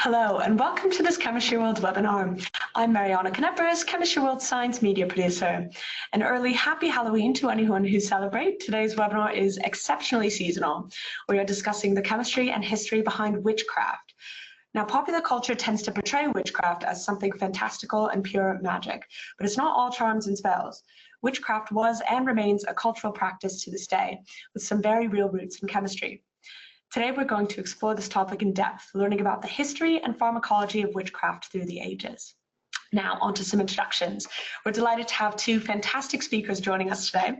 Hello and welcome to this Chemistry World webinar. I'm Marion Gibson, Chemistry World Science Media Producer. An early happy Halloween to anyone who celebrates. Today's webinar is exceptionally seasonal. We are discussing the chemistry and history behind witchcraft. Now, popular culture tends to portray witchcraft as something fantastical and pure magic, but it's not all charms and spells. Witchcraft was and remains a cultural practice to this day, with some very real roots in chemistry. Today, we're going to explore this topic in depth, learning about the history and pharmacology of witchcraft through the ages. Now, on to some introductions. We're delighted to have two fantastic speakers joining us today.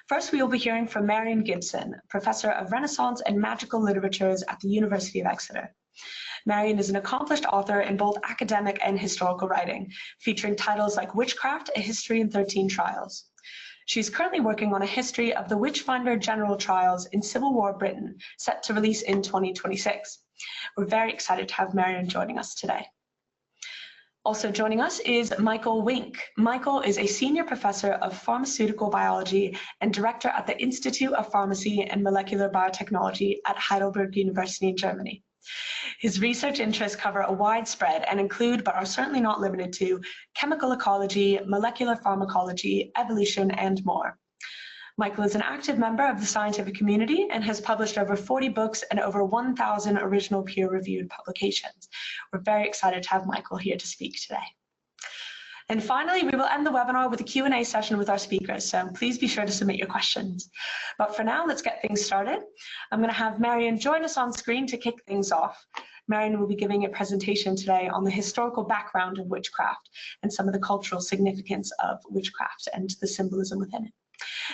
First, we will be hearing from Marion Gibson, Professor of Renaissance and Magical Literatures at the University of Exeter. Marion is an accomplished author in both academic and historical writing, featuring titles like Witchcraft, A History in 13 Trials. She's currently working on a history of the Witchfinder General Trials in Civil War Britain, set to release in 2026. We're very excited to have Marion joining us today. Also joining us is Michael Wink. Michael is a senior professor of pharmaceutical biology and director at the Institute of Pharmacy and Molecular Biotechnology at Heidelberg University in Germany. His research interests cover a wide spread and include, but are certainly not limited to, chemical ecology, molecular pharmacology, evolution, and more. Michael is an active member of the scientific community and has published over 40 books and over 1,000 original peer-reviewed publications. We're very excited to have Michael here to speak today. And finally, we will end the webinar with a Q&A session with our speakers, so please be sure to submit your questions. But for now, let's get things started. I'm going to have Marion join us on screen to kick things off. Marion will be giving a presentation today on the historical background of witchcraft and some of the cultural significance of witchcraft and the symbolism within it.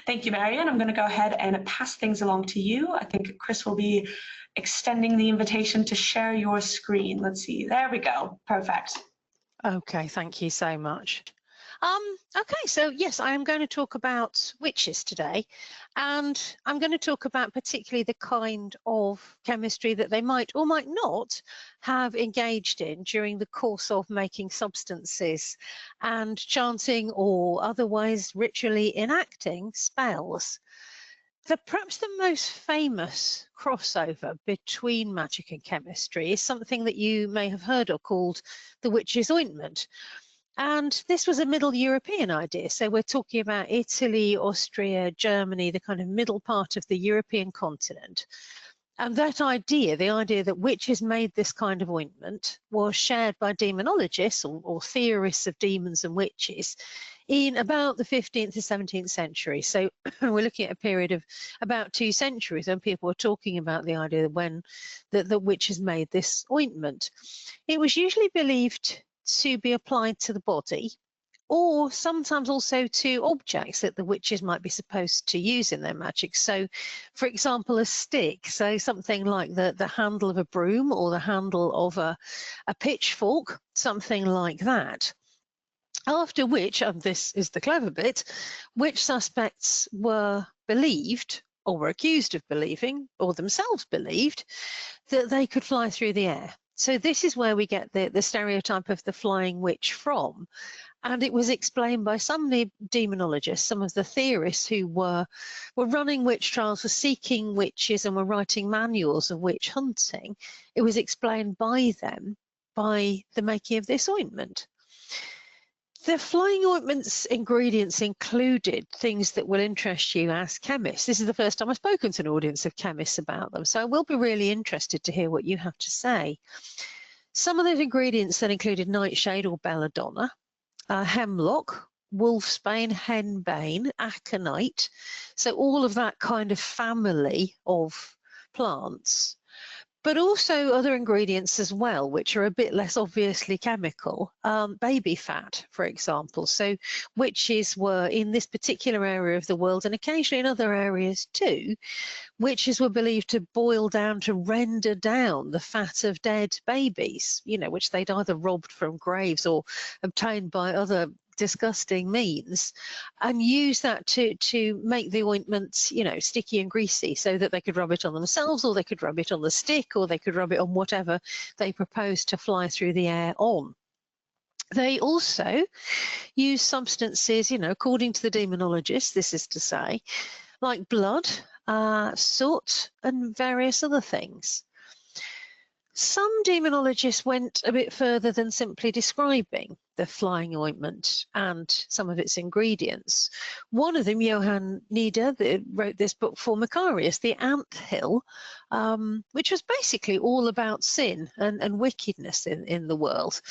Thank you, Marion. I'm going to go ahead and pass things along to you. I think Chris will be extending the invitation to share your screen. Let's see. There we go. Perfect. Okay, thank you so much. Okay, so yes, I am going to talk about witches today, and I'm going to talk about particularly the kind of chemistry that they might or might not have engaged in during the course of making substances and chanting or otherwise ritually enacting spells. Perhaps the most famous crossover between magic and chemistry is something that you may have heard of called the witch's ointment. And this was a Middle European idea. So we're talking about Italy, Austria, Germany, the kind of middle part of the European continent. And that idea, the idea that witches made this kind of ointment, was shared by demonologists or theorists of demons and witches in about the 15th to 17th century. So we're looking at a period of about 2 centuries when people were talking about the idea that the witches made this ointment. It was usually believed to be applied to the body, or sometimes also to objects that the witches might be supposed to use in their magic. So, for example, a stick, so something like the handle of a broom or the handle of a pitchfork, something like that. After which, and this is the clever bit, witch suspects were believed, or were accused of believing, or themselves believed, that they could fly through the air. So this is where we get the stereotype of the flying witch from. And it was explained by some demonologists, some of the theorists who were running witch trials, were seeking witches and were writing manuals of witch hunting. It was explained by them by the making of this ointment. The flying ointment's ingredients included things that will interest you as chemists. This is the first time I've spoken to an audience of chemists about them, so I will be really interested to hear what you have to say. Some of those ingredients that included nightshade or belladonna, hemlock, wolfsbane, henbane, aconite, so all of that kind of family of plants. But also other ingredients as well, which are a bit less obviously chemical. Baby fat, for example. So witches were in this particular area of the world, and occasionally in other areas too, witches were believed to boil down, to render down the fat of dead babies, you know, which they'd either robbed from graves or obtained by other disgusting means, and use that to make the ointment, you know, sticky and greasy, so that they could rub it on themselves, or they could rub it on the stick, or they could rub it on whatever they proposed to fly through the air on. They also use substances, you know, according to the demonologists, this is to say, like blood, soot, and various other things. Some demonologists went a bit further than simply describing the flying ointment and some of its ingredients. One of them, Johann Nieder, wrote this book Formicarius, The Anthill, which was basically all about sin and wickedness in the world.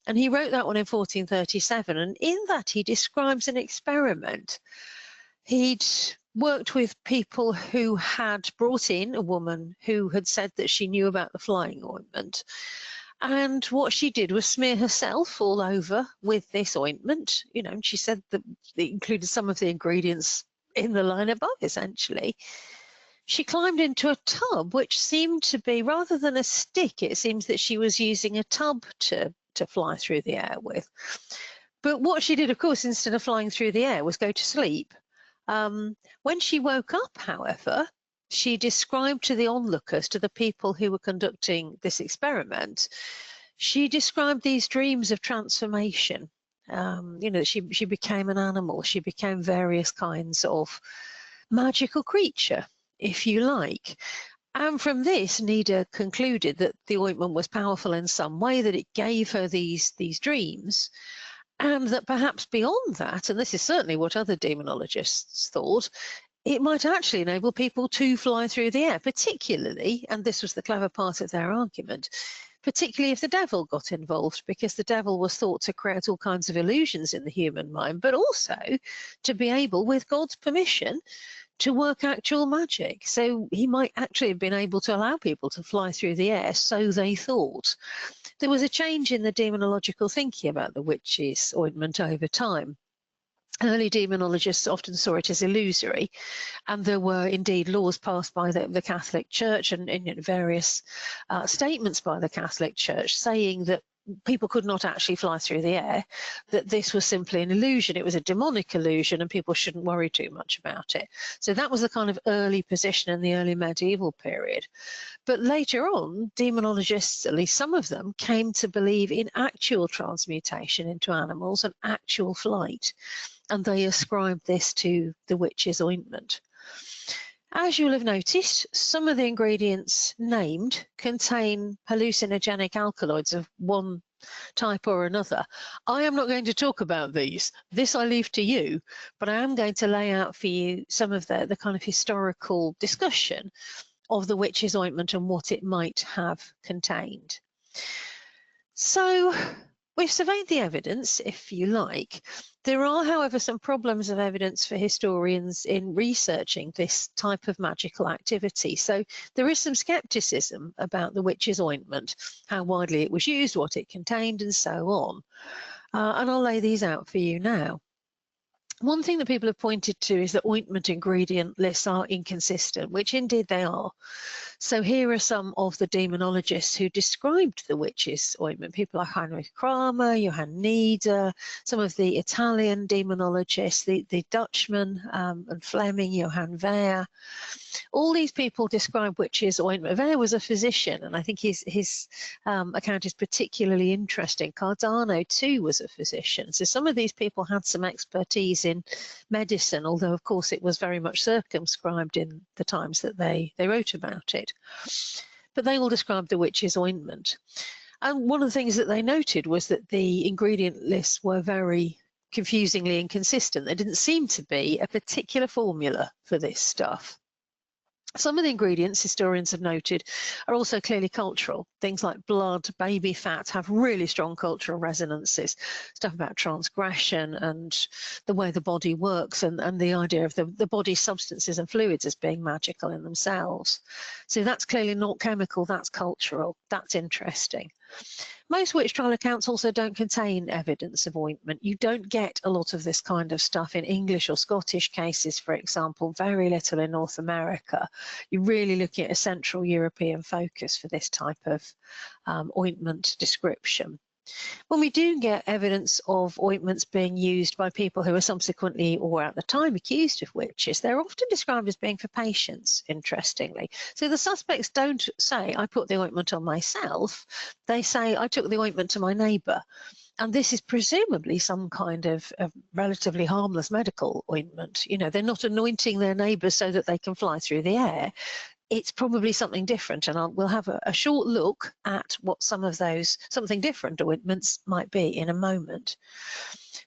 And he wrote that one in 1437, and in that he describes an experiment. He'd worked with people who had brought in a woman who had said that she knew about the flying ointment. And what she did was smear herself all over with this ointment. You know, and she said that it included some of the ingredients in the line above, essentially. She climbed into a tub, which seemed to be, rather than a stick, it seems that she was using a tub to fly through the air with. But what she did, of course, instead of flying through the air, was go to sleep. When she woke up, however, she described to the onlookers, to the people who were conducting this experiment, she described these dreams of transformation. You know, she became an animal, she became various kinds of magical creature, if you like. And from this, Nieder concluded that the ointment was powerful in some way, that it gave her these dreams. And that perhaps beyond that, and this is certainly what other demonologists thought, it might actually enable people to fly through the air, particularly, and this was the clever part of their argument, particularly if the devil got involved, because the devil was thought to create all kinds of illusions in the human mind, but also to be able, with God's permission, to work actual magic. So he might actually have been able to allow people to fly through the air, so they thought. There was a change in the demonological thinking about the witch's ointment over time. Early demonologists often saw it as illusory, and there were indeed laws passed by the Catholic Church and various statements by the Catholic Church saying that people could not actually fly through the air, that this was simply an illusion. It was a demonic illusion and people shouldn't worry too much about it. So that was the kind of early position in the early medieval period. But later on, demonologists, at least some of them, came to believe in actual transmutation into animals and actual flight. And they ascribed this to the witch's ointment. As you'll have noticed, some of the ingredients named contain hallucinogenic alkaloids of one type or another. I am not going to talk about these. This I leave to you, but I am going to lay out for you some of the kind of historical discussion of the witch's ointment and what it might have contained. So we've surveyed the evidence, if you like. There are, however, some problems of evidence for historians in researching this type of magical activity. So there is some skepticism about the witch's ointment, how widely it was used, what it contained, and so on. And I'll lay these out for you now. One thing that people have pointed to is that ointment ingredient lists are inconsistent, which indeed they are. So here are some of the demonologists who described the witch's ointment, people like Heinrich Kramer, Johann Nieder, some of the Italian demonologists, the Dutchman and Fleming, Johann Wehr. All these people describe witch's ointment. Wehr was a physician, and I think his account is particularly interesting. Cardano too was a physician. So some of these people had some expertise in medicine, although of course it was very much circumscribed in the times that they wrote about it. But they all described the witch's ointment. And one of the things that they noted was that the ingredient lists were very confusingly inconsistent. There didn't seem to be a particular formula for this stuff. Some of the ingredients, historians have noted, are also clearly cultural. Things like blood, baby fat have really strong cultural resonances. Stuff about transgression and the way the body works, and the idea of the body's substances and fluids as being magical in themselves. So that's clearly not chemical, that's cultural. That's interesting. Most witch trial accounts also don't contain evidence of ointment. You don't get a lot of this kind of stuff in English or Scottish cases, for example, very little in North America. You're really looking at a Central European focus for this type of ointment description. When we do get evidence of ointments being used by people who are subsequently or at the time accused of witches, they're often described as being for patients, interestingly. So the suspects don't say, I put the ointment on myself. They say, I took the ointment to my neighbour. And this is presumably some kind of relatively harmless medical ointment. You know, they're not anointing their neighbours so that they can fly through the air. it's probably something different, and we'll have a short look at what some of those something different ointments might be in a moment.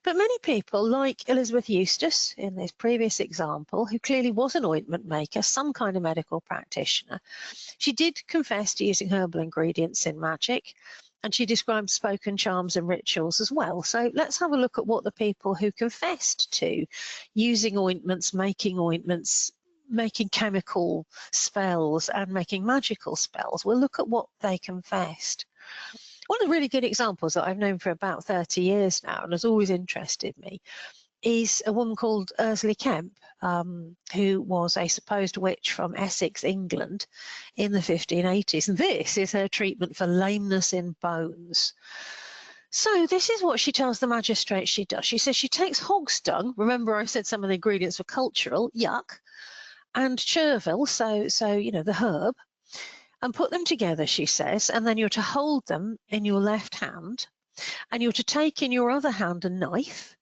But many people, like Elizabeth Eustace in this previous example, who clearly was an ointment maker, some kind of medical practitioner, she did confess to using herbal ingredients in magic, and she described spoken charms and rituals as well. So let's have a look at what the people who confessed to using ointments, making chemical spells and making magical spells. We'll look at what they confessed. One of the really good examples that I've known for about 30 years now and has always interested me is a woman called Ursula Kemp, who was a supposed witch from Essex, England in the 1580s. And this is her treatment for lameness in bones. So this is what she tells the magistrate she does. She says she takes hog's dung. Remember I said some of the ingredients were cultural, yuck, and chervil, so you know, the herb, and put them together, she says, and then you're to hold them in your left hand, and you're to take in your other hand a knife,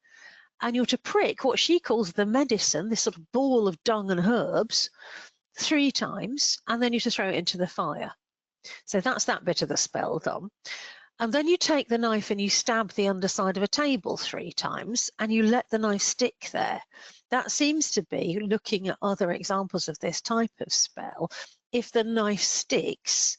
and you're to prick what she calls the medicine, this sort of ball of dung and herbs, 3 times, and then you're to throw it into the fire. So that's that bit of the spell done. And then you take the knife and you stab the underside of a table 3 times, and you let the knife stick there. That seems to be, looking at other examples of this type of spell, if the knife sticks,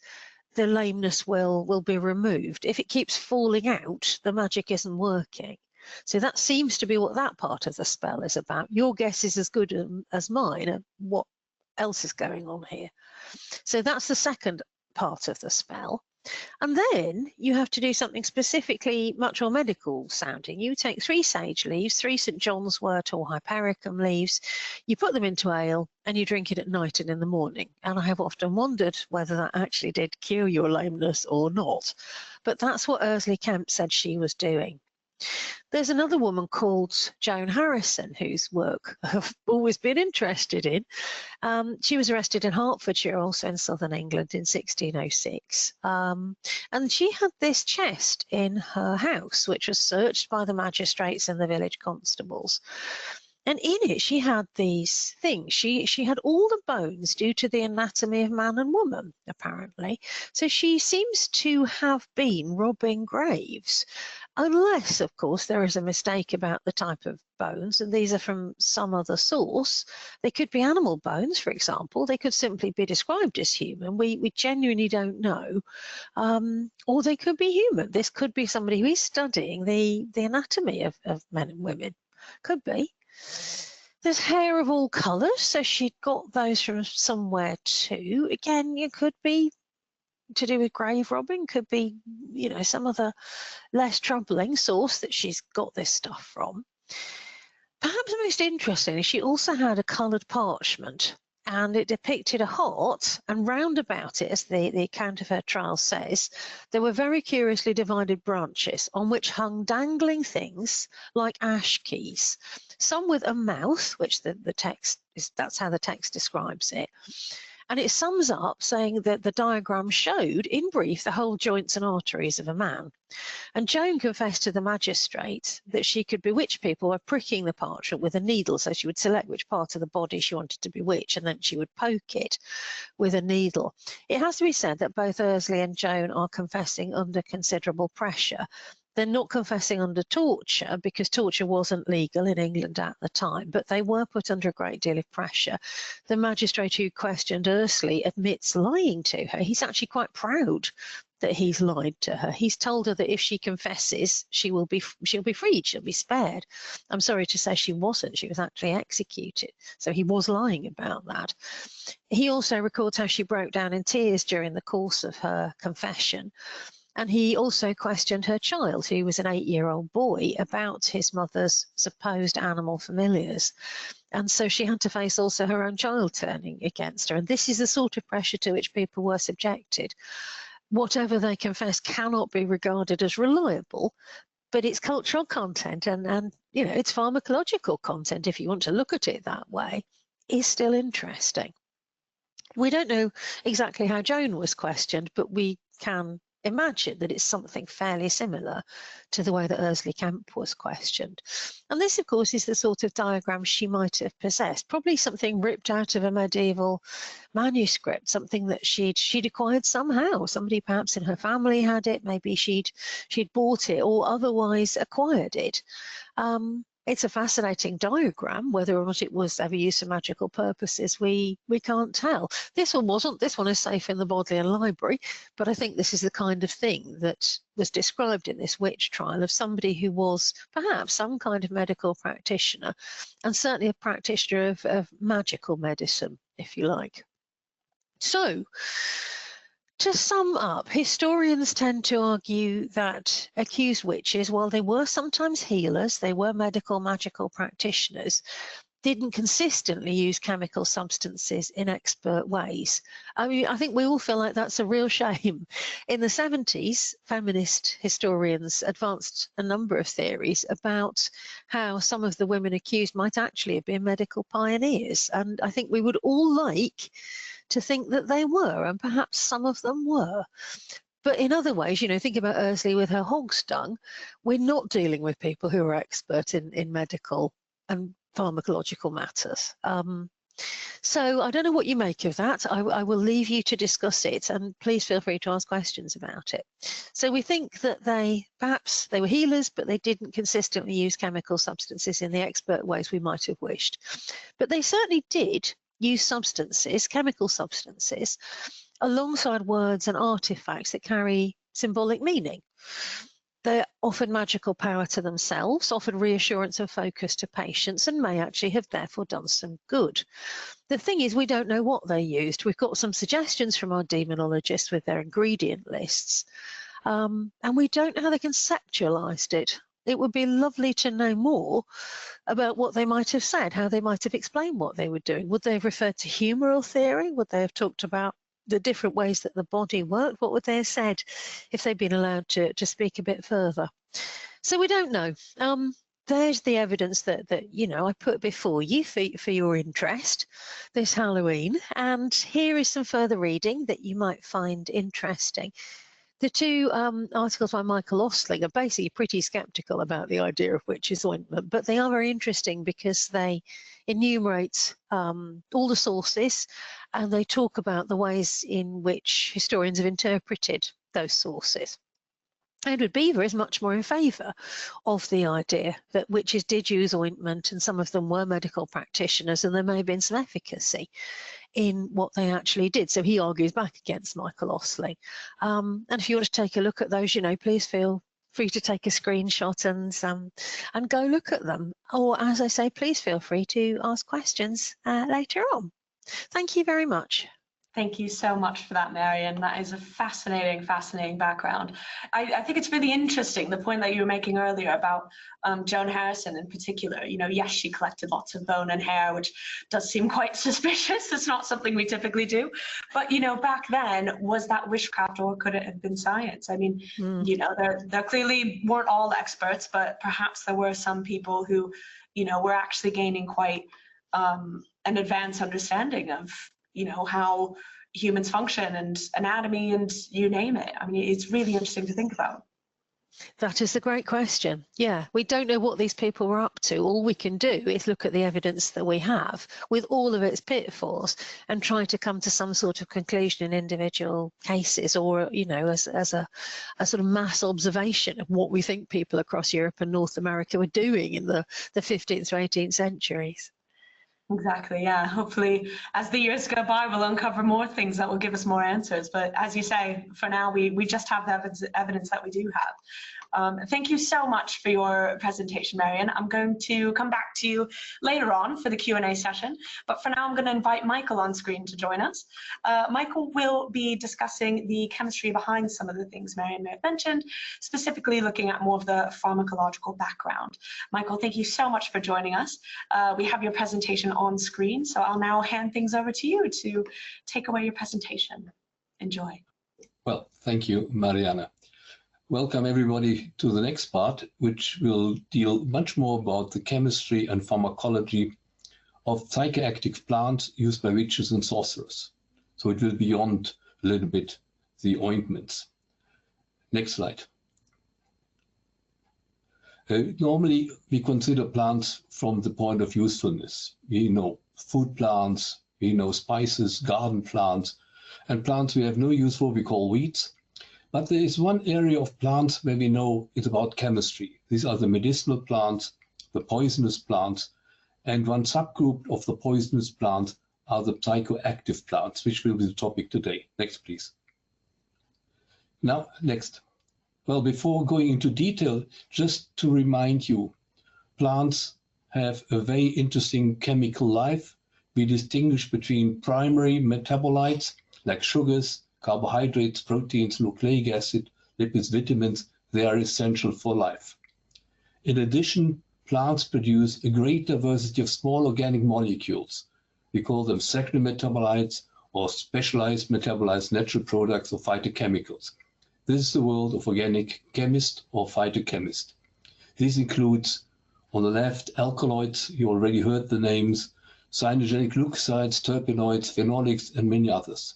the lameness will be removed. If it keeps falling out, the magic isn't working. So that seems to be what that part of the spell is about. Your guess is as good as mine at what else is going on here. So that's the second part of the spell. And then you have to do something specifically much more medical sounding. You take 3 sage leaves, 3 St. John's wort or hypericum leaves, you put them into ale and you drink it at night and in the morning. And I have often wondered whether that actually did cure your lameness or not. But that's what Ursula Kemp said she was doing. There's another woman called Joan Harrison, whose work I've always been interested in. She was arrested in Hertfordshire, also in southern England, in 1606. And she had this chest in her house, which was searched by the magistrates and the village constables. And in it, she had these things. She had all the bones due to the anatomy of man and woman, apparently. So she seems to have been robbing graves. Unless, of course, there is a mistake about the type of bones, and these are from some other source. They could be animal bones, for example. They could simply be described as human. We genuinely don't know. Or they could be human. This could be somebody who is studying the anatomy of men and women. Could be. There's hair of all colours, so she'd got those from somewhere too. Again, it could be to do with grave robbing, could be, you know, some other less troubling source that she's got this stuff from. Perhaps most interestingly, she also had a coloured parchment, and it depicted a heart, and round about it, as the account of her trial says, there were very curiously divided branches on which hung dangling things like ash keys, some with a mouth, which the text is, that's how the text describes it. And it sums up saying that the diagram showed, in brief, the whole joints and arteries of a man. And Joan confessed to the magistrate that she could bewitch people by pricking the parchment with a needle. So she would select which part of the body she wanted to bewitch, and then she would poke it with a needle. It has to be said that both Ursula and Joan are confessing under considerable pressure. They're not confessing under torture, because torture wasn't legal in England at the time, but they were put under a great deal of pressure. The magistrate who questioned Ursula admits lying to her. He's actually quite proud that he's lied to her. He's told her that if she confesses, she'll be freed, she'll be spared. I'm sorry to say she wasn't. She was actually executed. So he was lying about that. He also records how she broke down in tears during the course of her confession. And he also questioned her child, who was an 8-year-old boy, about his mother's supposed animal familiars. And so she had to face also her own child turning against her. And this is the sort of pressure to which people were subjected. Whatever they confess cannot be regarded as reliable, but it's cultural content and you know, it's pharmacological content, if you want to look at it that way, is still interesting. We don't know exactly how Joan was questioned, but we can imagine that it's something fairly similar to the way that Ursula Kemp was questioned. And this, of course, is the sort of diagram she might have possessed, probably something ripped out of a medieval manuscript, something that she'd acquired somehow. Somebody perhaps in her family had it, maybe she'd bought it or otherwise acquired it. It's a fascinating diagram. Whether or not it was ever used for magical purposes, we can't tell. This one wasn't. This one is safe in the Bodleian Library, but I think this is the kind of thing that was described in this witch trial of somebody who was perhaps some kind of medical practitioner, and certainly a practitioner of magical medicine, if you like. So, to sum up, historians tend to argue that accused witches, while they were sometimes healers, they were medical magical practitioners, didn't consistently use chemical substances in expert ways. I mean, I think we all feel like that's a real shame. In the 70s, feminist historians advanced a number of theories about how some of the women accused might actually have been medical pioneers. And I think we would all like to think that they were, and perhaps some of them were. But in other ways, you know, think about Ursula with her hog's dung. We're not dealing with people who are expert in medical and pharmacological matters. So I don't know what you make of that. I will leave you to discuss it, and please feel free to ask questions about it. So we think that perhaps they were healers, but they didn't consistently use chemical substances in the expert ways we might have wished. But they certainly did use substances, chemical substances, alongside words and artifacts that carry symbolic meaning. They offered magical power to themselves, offered reassurance and focus to patients, and may actually have therefore done some good. The thing is, we don't know what they used. We've got some suggestions from our demonologists with their ingredient lists, and we don't know how they conceptualized it. It would be lovely to know more about what they might have said, how they might have explained what they were doing. Would they have referred to humoral theory? Would they have talked about the different ways that the body worked? What would they have said if they'd been allowed to speak a bit further? So we don't know. There's the evidence that you know I put before you for your interest this Halloween, and here is some further reading that you might find interesting. The two articles by Michael Ostling are basically pretty sceptical about the idea of witch's ointment, but they are very interesting because they enumerate all the sources, and they talk about the ways in which historians have interpreted those sources. Edward Beaver is much more in favour of the idea that witches did use ointment, and some of them were medical practitioners, and there may have been some efficacy in what they actually did. So he argues back against Michael Ostling. And if you want to take a look at those, you know, please feel free to take a screenshot and go look at them. Or, as I say, please feel free to ask questions later on. Thank you very much. Thank you so much for that, Marion. That is a fascinating, fascinating background. I think it's really interesting, the point that you were making earlier about Joan Harrison in particular. You know, yes, she collected lots of bone and hair, which does seem quite suspicious. It's not something we typically do. But, you know, back then, was that witchcraft, or could it have been science? I mean, you know, there clearly weren't all experts, but perhaps there were some people who, you know, were actually gaining quite an advanced understanding of, you know, how humans function and anatomy and you name it. I mean, it's really interesting to think about. That is a great question. Yeah, we don't know what these people were up to. All we can do is look at the evidence that we have with all of its pitfalls and try to come to some sort of conclusion in individual cases, or, you know, as a sort of mass observation of what we think people across Europe and North America were doing in the 15th to 18th centuries. Exactly, yeah. Hopefully, as the years go by, we'll uncover more things that will give us more answers. But as you say, for now, we just have the evidence that we do have. Thank you so much for your presentation, Marion. I'm going to come back to you later on for the Q&A session. But for now, I'm going to invite Michael on screen to join us. Michael will be discussing the chemistry behind some of the things Marion may have mentioned, specifically looking at more of the pharmacological background. Michael, thank you so much for joining us. We have your presentation on screen, so I'll now hand things over to you to take away your presentation. Enjoy. Well, thank you, Mariana. Welcome everybody to the next part, which will deal much more about the chemistry and pharmacology of psychoactive plants used by witches and sorcerers. So it will be beyond a little bit the ointments. Next slide. Normally, we consider plants from the point of usefulness. We know food plants, we know spices, garden plants, and plants we have no use for, we call weeds. But there is one area of plants where we know it's about chemistry. These are the medicinal plants, the poisonous plants, and one subgroup of the poisonous plants are the psychoactive plants, which will be the topic today. Next, please. Now, next. Well, before going into detail, just to remind you, plants have a very interesting chemical life. We distinguish between primary metabolites like sugars, carbohydrates, proteins, nucleic acid, lipids, vitamins. They are essential for life. In addition, plants produce a great diversity of small organic molecules. We call them secondary metabolites or specialized metabolites, natural products or phytochemicals. This is the world of organic chemist or phytochemist. This includes, on the left, alkaloids. You already heard the names, cyanogenic glucosides, terpenoids, phenolics, and many others.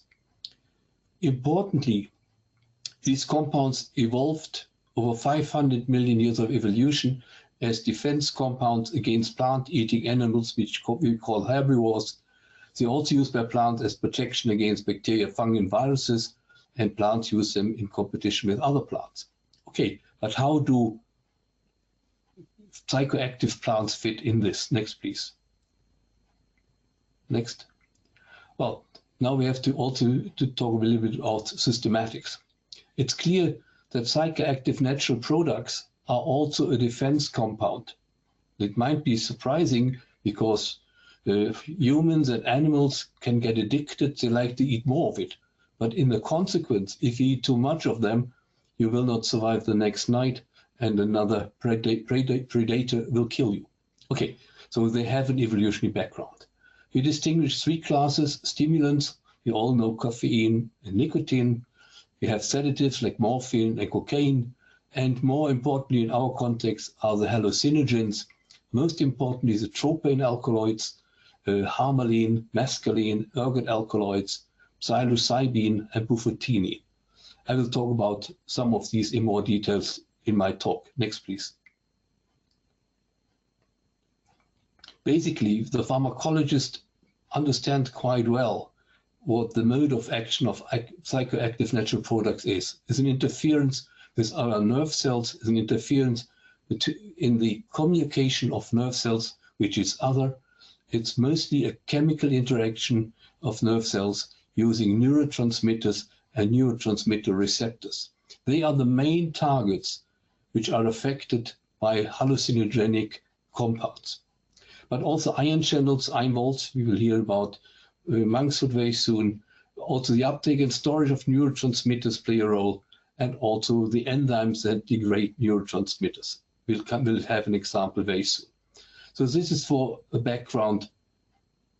Importantly, these compounds evolved over 500 million years of evolution as defense compounds against plant-eating animals, which we call herbivores. They're also used by plants as protection against bacteria, fungi, and viruses, and plants use them in competition with other plants. Okay, but how do psychoactive plants fit in this? Next, please. Next. Well, now we have to also talk a little bit about systematics. It's clear that psychoactive natural products are also a defense compound. It might be surprising because humans and animals can get addicted. They like to eat more of it. But in the consequence, if you eat too much of them, you will not survive the next night and another predator will kill you. Okay, so they have an evolutionary background. We distinguish three classes: stimulants, you all know caffeine and nicotine. We have sedatives like morphine and cocaine. And more importantly, in our context, are the hallucinogens. Most importantly, the tropane alkaloids, harmaline, mescaline, ergot alkaloids, psilocybin, and bufotenine. I will talk about some of these in more details in my talk. Next, please. Basically, the pharmacologist understands quite well what the mode of action of psychoactive natural products is. It's an interference with our nerve cells, is an interference in the communication of nerve cells, which is other. It's mostly a chemical interaction of nerve cells using neurotransmitters and neurotransmitter receptors. They are the main targets which are affected by hallucinogenic compounds. But also ion channels, ion vaults, we will hear about monkshood very soon. Also the uptake and storage of neurotransmitters play a role, and also the enzymes that degrade neurotransmitters. We'll have an example very soon. So this is for a background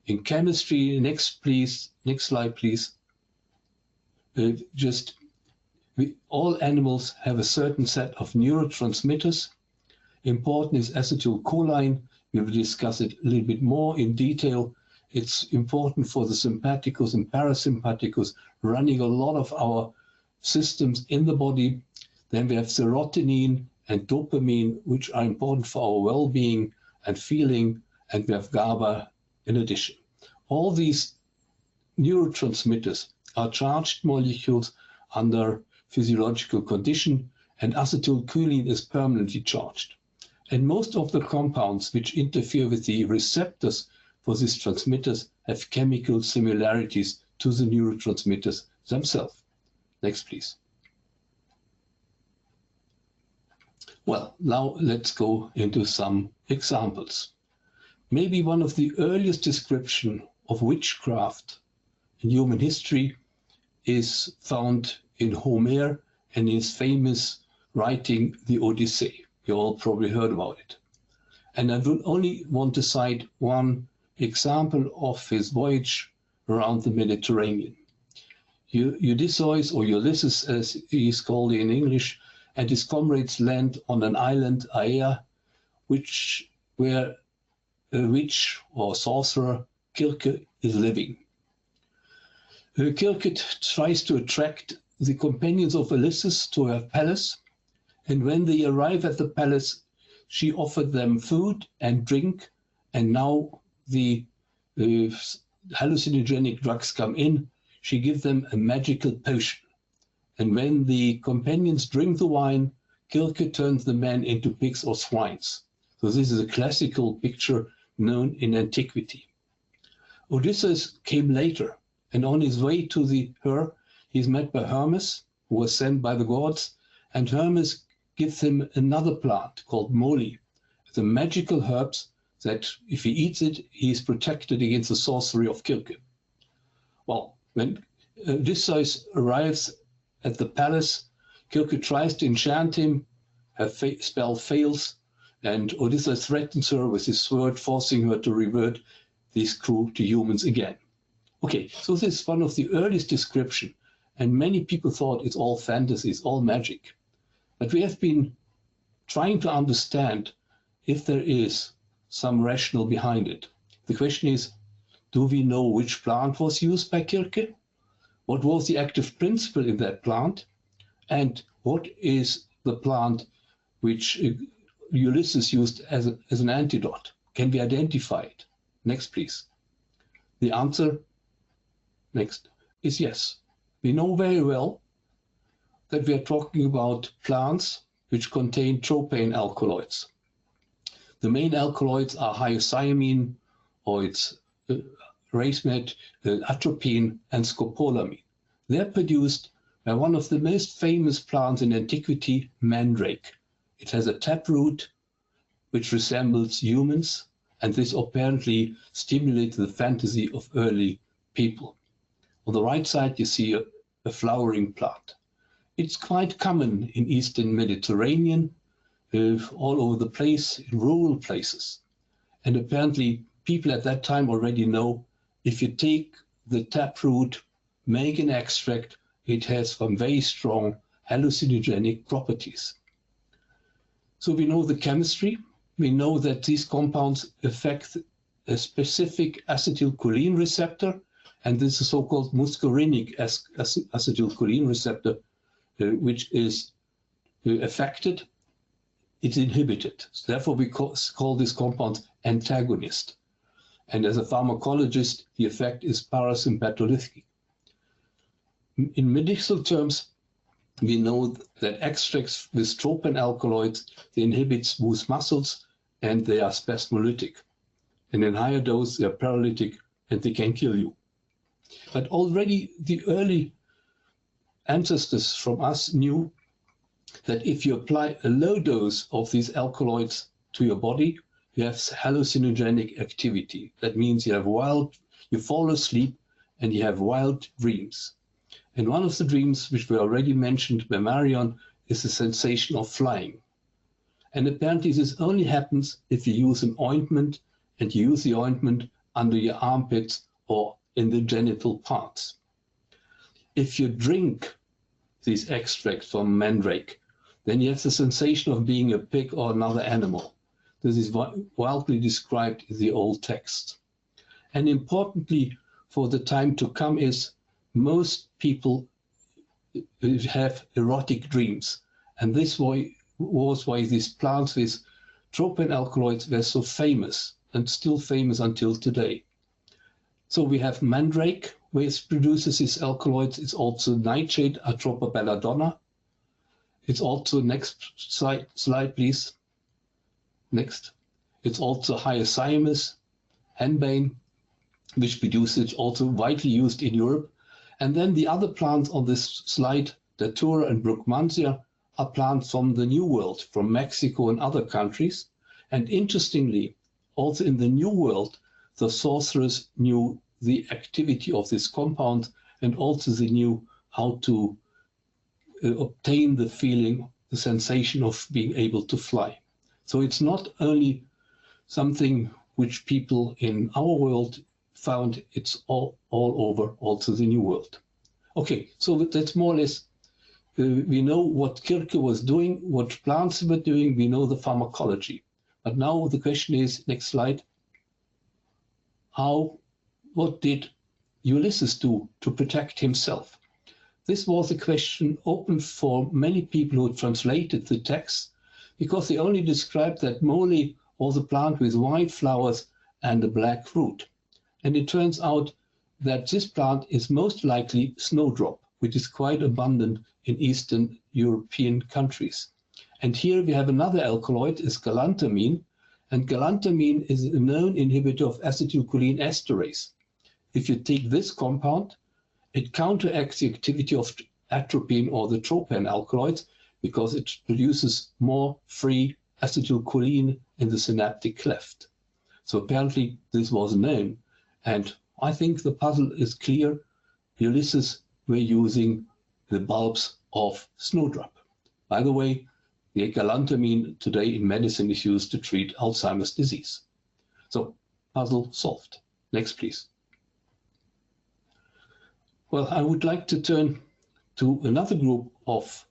in chemistry. Next, please. Next slide, please. All animals have a certain set of neurotransmitters. Important is acetylcholine. We will discuss it a little bit more in detail. It's important for the sympathicus and parasympathicus running a lot of our systems in the body. Then we have serotonin and dopamine, which are important for our well-being and feeling, and we have GABA in addition. All these neurotransmitters are charged molecules under physiological condition, and acetylcholine is permanently charged. And most of the compounds which interfere with the receptors for these transmitters have chemical similarities to the neurotransmitters themselves. Next, please. Well, now let's go into some examples. Maybe one of the earliest descriptions of witchcraft in human history is found in Homer and his famous writing, the Odyssey. You all probably heard about it. And I will only want to cite one example of his voyage around the Mediterranean. Odysseus, or Ulysses as he is called in English, and his comrades land on an island, Aea, where a witch or sorcerer, Kirke, is living. Kirke tries to attract the companions of Ulysses to her palace, and when they arrive at the palace, she offered them food and drink, and now the hallucinogenic drugs come in. She gives them a magical potion. And when the companions drink the wine, Kirke turns the men into pigs or swines. So this is a classical picture known in antiquity. Odysseus came later, and on his way to her, he's met by Hermes, who was sent by the gods, and Hermes gives him another plant called moly, the magical herbs that if he eats it, he is protected against the sorcery of Kirke. Well, when Odysseus arrives at the palace, Kirke tries to enchant him, her spell fails, and Odysseus threatens her with his sword, forcing her to revert this crew to humans again. Okay, so this is one of the earliest description, and many people thought it's all fantasy, it's all magic. But we have been trying to understand if there is some rationale behind it. The question is, do we know which plant was used by Kirke? What was the active principle in that plant? And what is the plant which Ulysses used as an antidote? Can we identify it? Next, please. The answer, next, is yes. We know very well that we are talking about plants which contain tropane alkaloids. The main alkaloids are hyoscyamine, or its racemate, atropine, and scopolamine. They're produced by one of the most famous plants in antiquity, mandrake. It has a taproot which resembles humans, and this apparently stimulates the fantasy of early people. On the right side, you see a flowering plant. It's quite common in Eastern Mediterranean, all over the place, in rural places. And apparently, people at that time already know if you take the taproot, make an extract, it has some very strong hallucinogenic properties. So we know the chemistry. We know that these compounds affect a specific acetylcholine receptor, and this is so-called muscarinic acetylcholine receptor, which is affected. It's inhibited. So therefore, we call this compound antagonist. And as a pharmacologist, the effect is parasympathogenic. In medicinal terms, we know that extracts with tropane alkaloids, they inhibit smooth muscles and they are spasmolytic. And in higher dose, they are paralytic and they can kill you. But already the early ancestors from us knew that if you apply a low dose of these alkaloids to your body, you have hallucinogenic activity. That means you fall asleep and you have wild dreams. And one of the dreams, which we already mentioned by Marion, is the sensation of flying. And apparently this only happens if you use an ointment, and you use the ointment under your armpits or in the genital parts. If you drink these extracts from mandrake, then you have the sensation of being a pig or another animal. This is wildly described in the old text. And importantly for the time to come is most people have erotic dreams. And this was why these plants with tropane alkaloids were so famous and still famous until today. So we have mandrake, which produces these alkaloids. It's also nightshade, Atropa belladonna. It's also, next slide please. Next. It's also hyoscyamus, henbane, which produces, also widely used in Europe. And then the other plants on this slide, Datura and Brugmansia, are plants from the New World, from Mexico and other countries. And interestingly, also in the New World, the sorcerers knew the activity of this compound, and also they knew how to obtain the feeling, the sensation of being able to fly. So it's not only something which people in our world found, it's all over, also the New World. Okay, so that's more or less, we know what Kirke was doing, what plants were doing, we know the pharmacology. But now the question is, next slide, what did Ulysses do to protect himself? this was a question open for many people who translated the text, because they only described that mole was a plant with white flowers and a black root. And it turns out that this plant is most likely snowdrop, which is quite abundant in Eastern European countries. And here we have another alkaloid, is galantamine, and galantamine is a known inhibitor of acetylcholine esterase. If you take this compound, it counteracts the activity of atropine or the tropane alkaloids because it produces more free acetylcholine in the synaptic cleft. So apparently this was known, and I think the puzzle is clear. Ulysses were using the bulbs of snowdrop. By the way, the galantamine today in medicine is used to treat Alzheimer's disease. So, puzzle solved. Next, please. Well, I would like to turn to another group of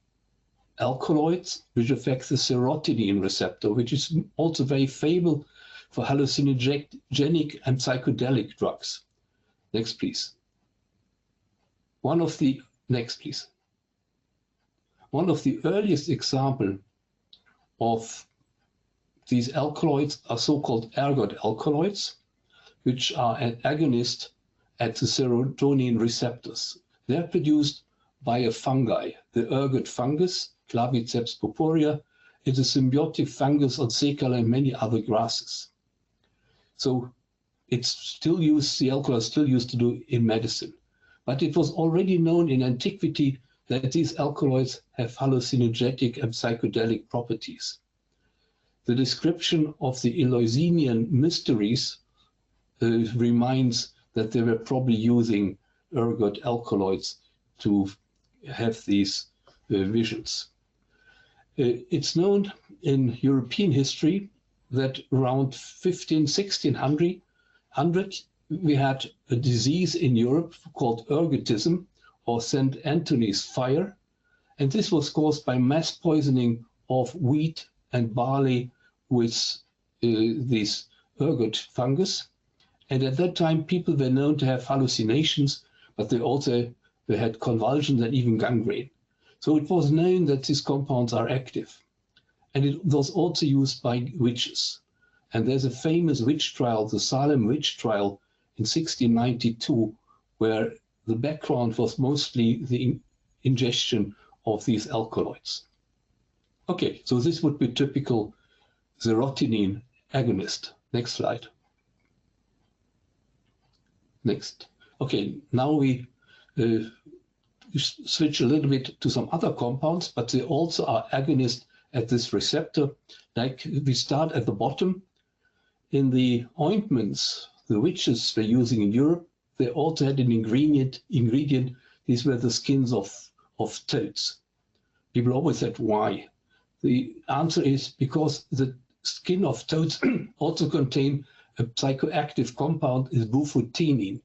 alkaloids which affect the serotonin receptor, which is also very favorable for hallucinogenic and psychedelic drugs. Next, please. Next, please. One of the earliest examples of these alkaloids are so-called ergot alkaloids, which are an agonist at the serotonin receptors. They're produced by a fungi, the ergot fungus, Claviceps purpurea. It's a symbiotic fungus on secala and many other grasses. So it's still used, the alkaloid is still used to do in medicine. But it was already known in antiquity that these alkaloids have hallucinogenic and psychedelic properties. The description of the Eleusinian mysteries reminds that they were probably using ergot alkaloids to have these visions. It's known in European history that around 1600, we had a disease in Europe called ergotism, or St. Anthony's fire, and this was caused by mass poisoning of wheat and barley with this ergot fungus. And at that time, people were known to have hallucinations, but they had convulsions and even gangrene. So it was known that these compounds are active. And it was also used by witches. And there's a famous witch trial, the Salem witch trial in 1692, where the background was mostly the ingestion of these alkaloids. Okay, so this would be typical serotonin agonist. Next slide. Next. Okay, now we switch a little bit to some other compounds, but they also are agonists at this receptor. Like we start at the bottom. In the ointments the witches were using in Europe, they also had an ingredient. These were the skins of toads. People always said, why? The answer is because the skin of toads also contain a psychoactive compound, is bufotenin.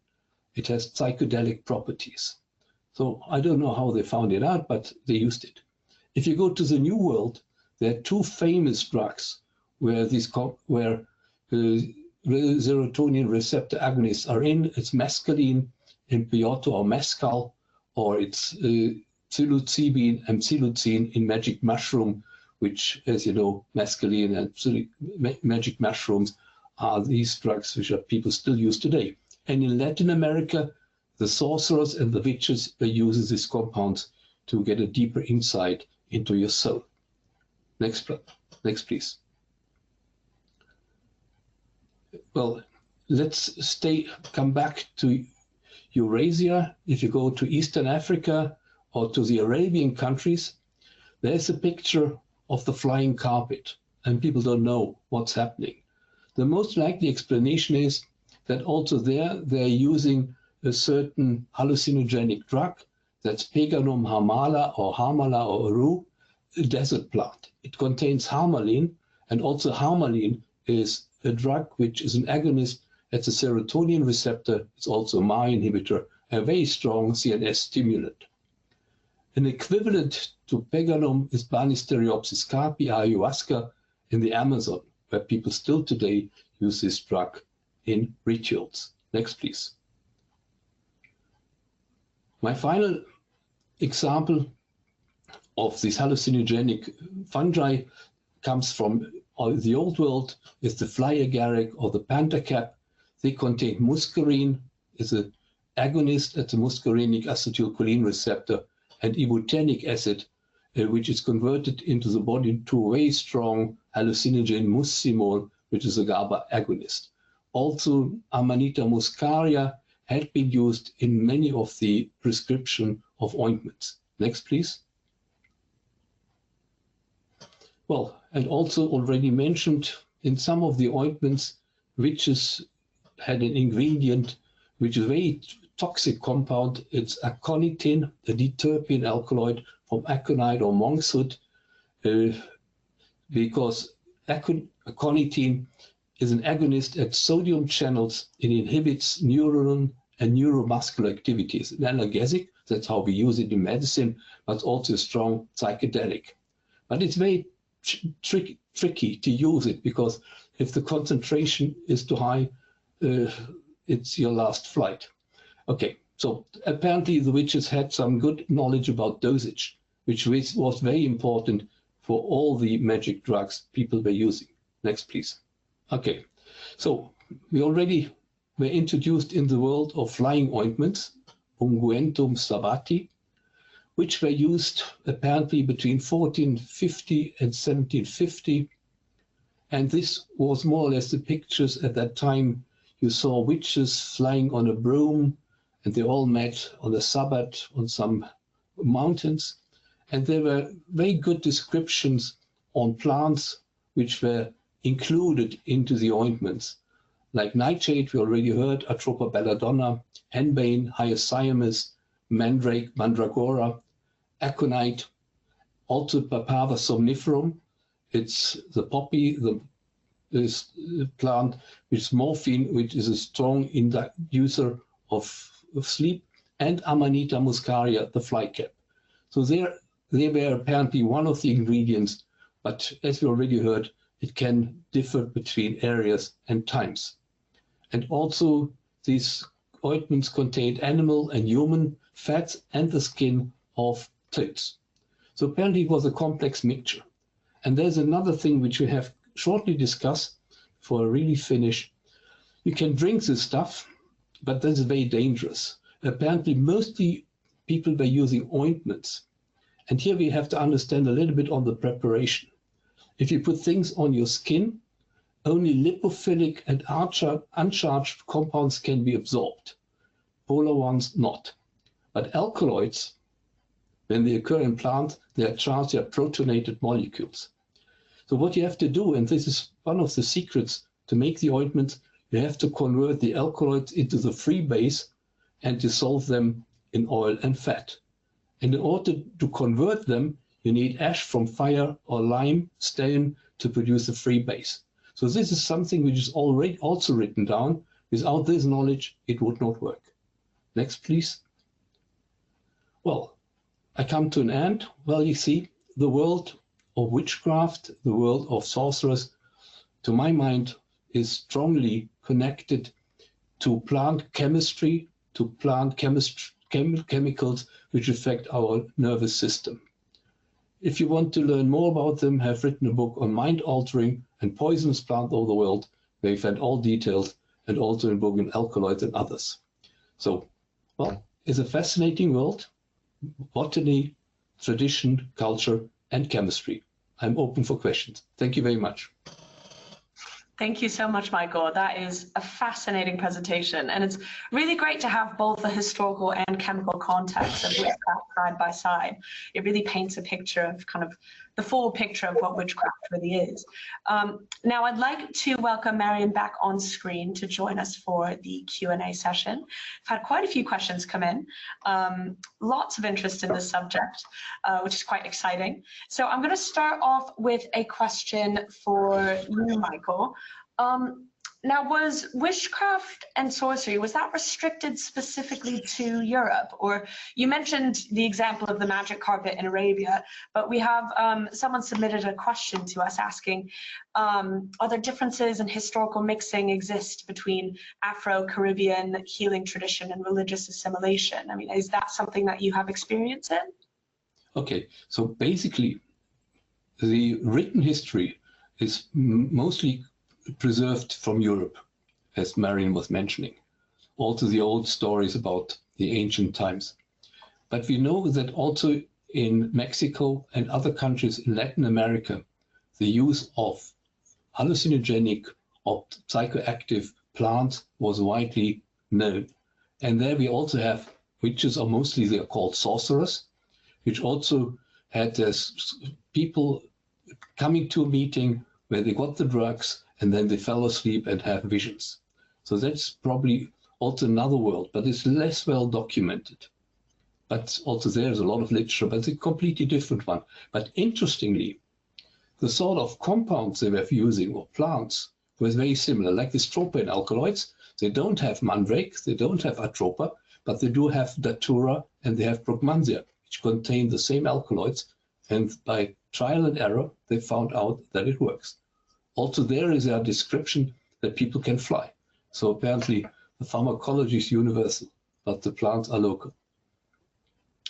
It has psychedelic properties. So I don't know how they found it out, but they used it. If you go to the New World, there are two famous drugs where serotonin receptor agonists are in. It's mescaline in peyote or mescal, or it's psilocybin and psilocin in magic mushroom, which, as you know, mescaline and magic mushrooms are these drugs which people still use today. And in Latin America, the sorcerers and the witches use these compounds to get a deeper insight into your soul. Next, please. Well, let's come back to Eurasia. If you go to Eastern Africa or to the Arabian countries, there's a picture of the flying carpet, and people don't know what's happening. The most likely explanation is that also they're using a certain hallucinogenic drug, that's Peganum harmala or aru, a desert plant. It contains harmaline, and also harmaline is a drug which is an agonist at the serotonin receptor. It's also a MAR inhibitor, a very strong CNS stimulant. An equivalent to Peganum is Banisteriopsis carpi, ayahuasca, in the Amazon, where people still today use this drug in rituals. Next, please. My final example of this hallucinogenic fungi comes from the old world, is the fly agaric or the panther cap. They contain muscarine, is an agonist at the muscarinic acetylcholine receptor, and ibutenic acid, which is converted into the body to a very strong hallucinogen muscimol, which is a GABA agonist. Also, Amanita muscaria had been used in many of the prescription of ointments. Next, please. Well, and also already mentioned, in some of the ointments, witches had an ingredient which is a very toxic compound. It's aconitin, a diterpene alkaloid from aconite or monkshood, because aconitin is an agonist at sodium channels. It inhibits neuron and neuromuscular activities. An analgesic, that's how we use it in medicine, but also a strong psychedelic. But it's very tricky to use it, because if the concentration is too high, it's your last flight. Okay, so apparently the witches had some good knowledge about dosage, which was very important for all the magic drugs people were using. Next, please. Okay, so we already were introduced in the world of flying ointments, unguentum sabati, which were used apparently between 1450 and 1750. And this was more or less the pictures at that time. You saw witches flying on a broom, and they all met on a Sabbath on some mountains. And there were very good descriptions on plants which were included into the ointments, like nightshade, we already heard, Atropa belladonna, henbane, hyoscyamus, mandrake, mandragora, aconite, also Papaver somniferum. It's the poppy, this plant, which is morphine, which is a strong inducer of sleep, and Amanita muscaria, the flycap. So they were apparently one of the ingredients, but as we already heard, it can differ between areas and times. And also, these ointments contained animal and human fats and the skin of toads. So apparently it was a complex mixture. And there's another thing which we have shortly discussed before I really finish. You can drink this stuff, but that's very dangerous. Apparently, mostly people were using ointments. And here we have to understand a little bit on the preparation. If you put things on your skin, only lipophilic and uncharged compounds can be absorbed. Polar ones not. But alkaloids, when they occur in plants, they are charged, they are protonated molecules. So what you have to do, and this is one of the secrets to make the ointments, you have to convert the alkaloids into the free base and dissolve them in oil and fat. And in order to convert them, you need ash from fire or limestone to produce a free base. So this is something which is already also written down. Without this knowledge, it would not work. Next, please. Well, I come to an end. Well, you see, the world of witchcraft, the world of sorcerers, to my mind, is strongly connected to plant chemistry, to plant chemicals which affect our nervous system. If you want to learn more about them, I have written a book on mind-altering and poisonous plants over the world, where you find all details, and also a book on alkaloids and others. So, well, it's a fascinating world, botany, tradition, culture, and chemistry. I'm open for questions. Thank you very much. Thank you so much, Michael. That is a fascinating presentation. And it's really great to have both the historical and chemical context of witchcraft side by side. It really paints a picture of kind of the full picture of what witchcraft really is. Now, I'd like to welcome Marion back on screen to join us for the Q&A session. I've had quite a few questions come in, lots of interest in this subject, which is quite exciting. So I'm going to start off with a question for you, Michael. Now, was witchcraft and sorcery, was that restricted specifically to Europe? Or you mentioned the example of the magic carpet in Arabia, but we have someone submitted a question to us asking, are there differences in historical mixing exist between Afro-Caribbean healing tradition and religious assimilation? I mean, is that something that you have experience in? Okay, so basically, the written history is mostly preserved from Europe, as Marion was mentioning. Also the old stories about the ancient times. But we know that also in Mexico and other countries in Latin America, the use of hallucinogenic or psychoactive plants was widely known. And there we also have witches, or mostly they are called sorcerers, which also had this people coming to a meeting where they got the drugs and then they fell asleep and have visions. So that's probably also another world, but it's less well documented. But also there's a lot of literature, but it's a completely different one. But interestingly, the sort of compounds they were using, or plants, was very similar. Like the stropane alkaloids, they don't have mandrake, they don't have atropa, but they do have datura and they have brugmansia, which contain the same alkaloids. And by trial and error, they found out that it works. Also, there is a description that people can fly. So apparently, the pharmacology is universal, but the plants are local.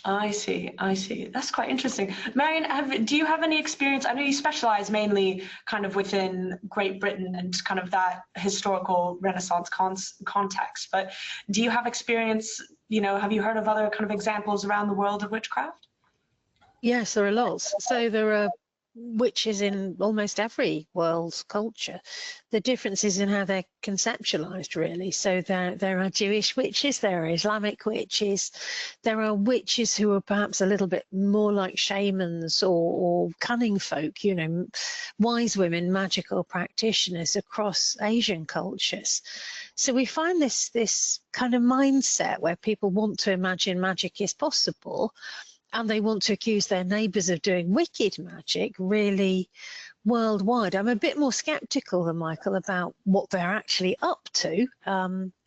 I see, I see. That's quite interesting. Marion, do you have any experience? I know you specialize mainly kind of within Great Britain and kind of that historical Renaissance context, but do you have experience, you know, have you heard of other kind of examples around the world of witchcraft? Yes, there are lots. So there are witches in almost every world's culture. The difference is in how they're conceptualized, really. So there are Jewish witches, there are Islamic witches, there are witches who are perhaps a little bit more like shamans or cunning folk, you know, wise women, magical practitioners across Asian cultures. So we find this kind of mindset where people want to imagine magic is possible, and they want to accuse their neighbours of doing wicked magic really worldwide. I'm a bit more sceptical than Michael about what they're actually up to,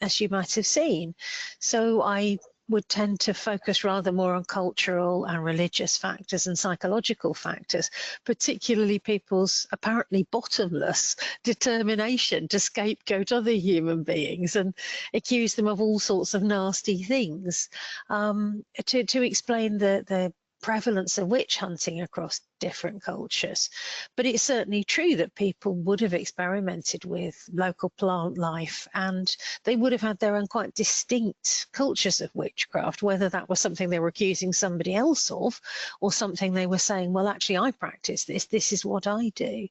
as you might have seen. So I would tend to focus rather more on cultural and religious factors and psychological factors, particularly people's apparently bottomless determination to scapegoat other human beings and accuse them of all sorts of nasty things, to explain the prevalence of witch hunting across different cultures. But it's certainly true that people would have experimented with local plant life, and they would have had their own quite distinct cultures of witchcraft, whether that was something they were accusing somebody else of or something they were saying, well, actually, I practice this is what I do.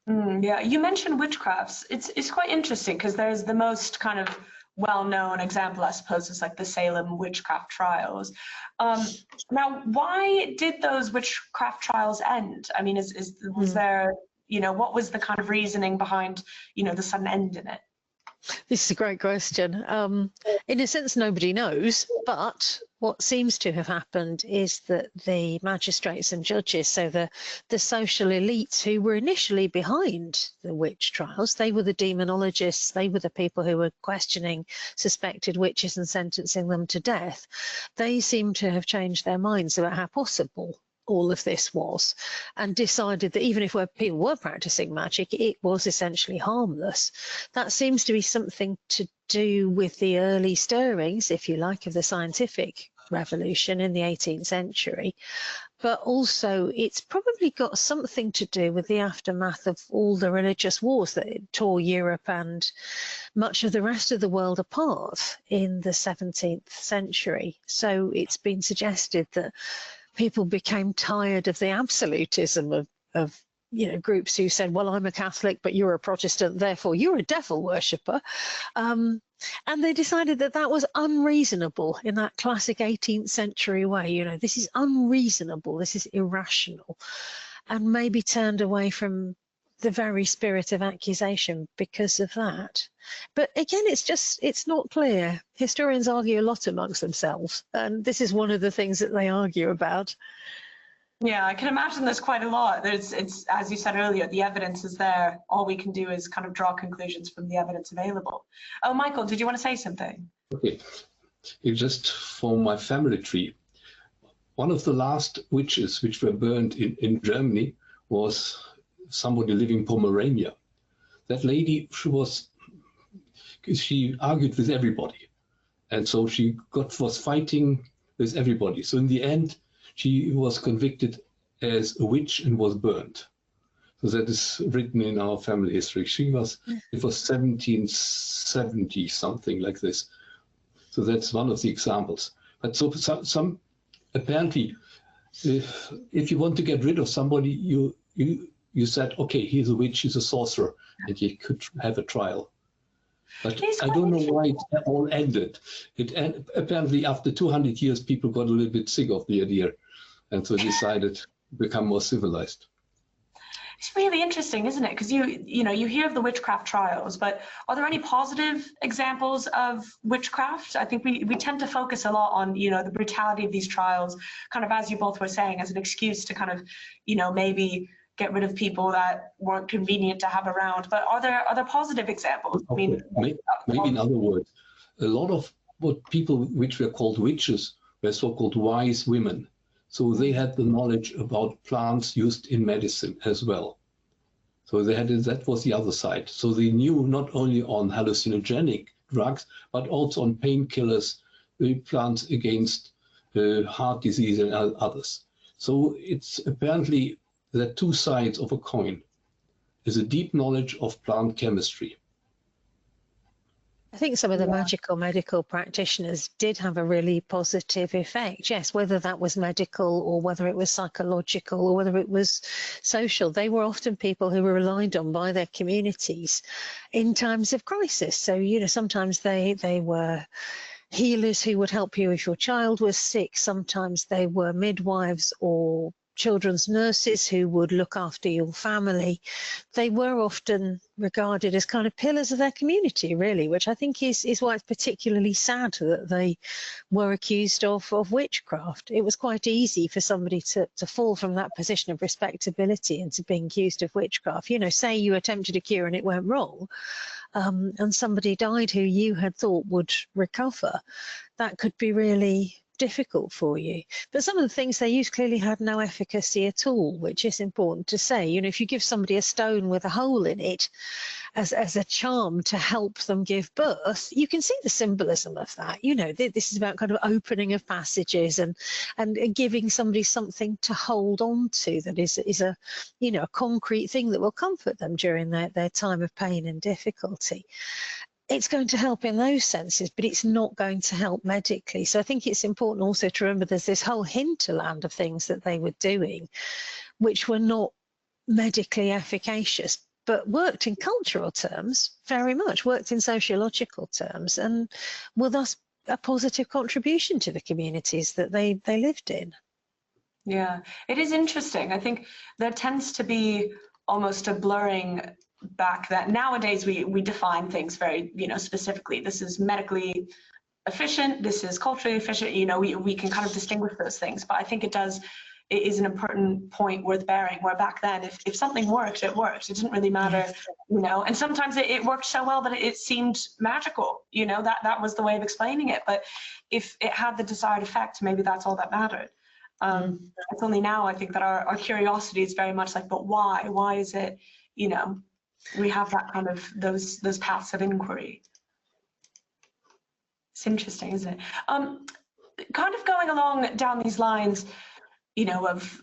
Yeah, you mentioned witchcrafts. It's quite interesting because there's the most kind of well-known example, I suppose, is like the Salem witchcraft trials. Now, why did those witchcraft trials end? I mean, was there, you know, what was the kind of reasoning behind, you know, the sudden end in it? This is a great question. In a sense, nobody knows, but what seems to have happened is that the magistrates and judges, so the social elites who were initially behind the witch trials, they were the demonologists, they were the people who were questioning suspected witches and sentencing them to death. They seem to have changed their minds about how possible all of this was, and decided that even if people were practicing magic, it was essentially harmless. That seems to be something to do with the early stirrings, if you like, of the scientific revolution in the 18th century. But also it's probably got something to do with the aftermath of all the religious wars that tore Europe and much of the rest of the world apart in the 17th century. So it's been suggested that people became tired of the absolutism of you know, groups who said, well, I'm a Catholic, but you're a Protestant, therefore you're a devil worshipper. And they decided that that was unreasonable in that classic 18th century way. You know, this is unreasonable, this is irrational, and maybe turned away from the very spirit of accusation because of that. But again, it's not clear. Historians argue a lot amongst themselves, and this is one of the things that they argue about. Yeah, I can imagine there's quite a lot. It's as you said earlier, the evidence is there. All we can do is kind of draw conclusions from the evidence available. Oh, Michael, did you want to say something? Okay, it just for my family tree. One of the last witches which were burned in Germany was somebody living in Pomerania. That lady, she argued with everybody. And so she was fighting with everybody. So in the end, she was convicted as a witch and was burned. So that is written in our family history. It was 1770, something like this. So that's one of the examples. But so some apparently, if you want to get rid of somebody, you said, okay, he's a witch, he's a sorcerer, and you could have a trial. But I don't know why it all ended. Apparently, after 200 years, people got a little bit sick of the idea, and so decided to become more civilized. It's really interesting, isn't it? Because you hear of the witchcraft trials, but are there any positive examples of witchcraft? I think we tend to focus a lot on the brutality of these trials, kind of as you both were saying, as an excuse to kind of maybe get rid of people that weren't convenient to have around. But are there positive examples? Okay. I mean, maybe in other words, a lot of what people which were called witches were so-called wise women. So they had the knowledge about plants used in medicine as well. So that was the other side. So they knew not only on hallucinogenic drugs, but also on painkillers, plants against heart disease and others. So it's apparently the two sides of a coin. Is a deep knowledge of plant chemistry. I think some of the magical medical practitioners did have a really positive effect. Yes, whether that was medical or whether it was psychological or whether it was social, they were often people who were relied on by their communities in times of crisis. So, sometimes they were healers who would help you if your child was sick. Sometimes they were midwives or children's nurses who would look after your family. They were often regarded as kind of pillars of their community, really, which I think is why it's particularly sad that they were accused of witchcraft. It was quite easy for somebody to fall from that position of respectability into being accused of witchcraft. Say you attempted a cure and it went wrong, and somebody died who you had thought would recover. That could be really difficult for you. But some of the things they used clearly had no efficacy at all, which is important to say. If you give somebody a stone with a hole in it as a charm to help them give birth, you can see the symbolism of that. This is about kind of opening of passages and giving somebody something to hold on to that is a concrete thing that will comfort them during their time of pain and difficulty. It's going to help in those senses, but it's not going to help medically. So I think it's important also to remember there's this whole hinterland of things that they were doing, which were not medically efficacious, but worked in cultural terms very much, worked in sociological terms, and were thus a positive contribution to the communities that they lived in. Yeah, it is interesting. I think there tends to be almost a blurring back that nowadays we define things very specifically. This is medically efficient, this is culturally efficient, we can kind of distinguish those things. But I think it is an important point worth bearing, where back then if something worked, it worked. It didn't really matter, and sometimes it worked so well that it seemed magical, that was the way of explaining it. But if it had the desired effect, maybe that's all that mattered. It's only now I think that our curiosity is very much like, but why is it, we have that kind of those paths of inquiry. It's interesting, isn't it? Kind of going along down these lines, of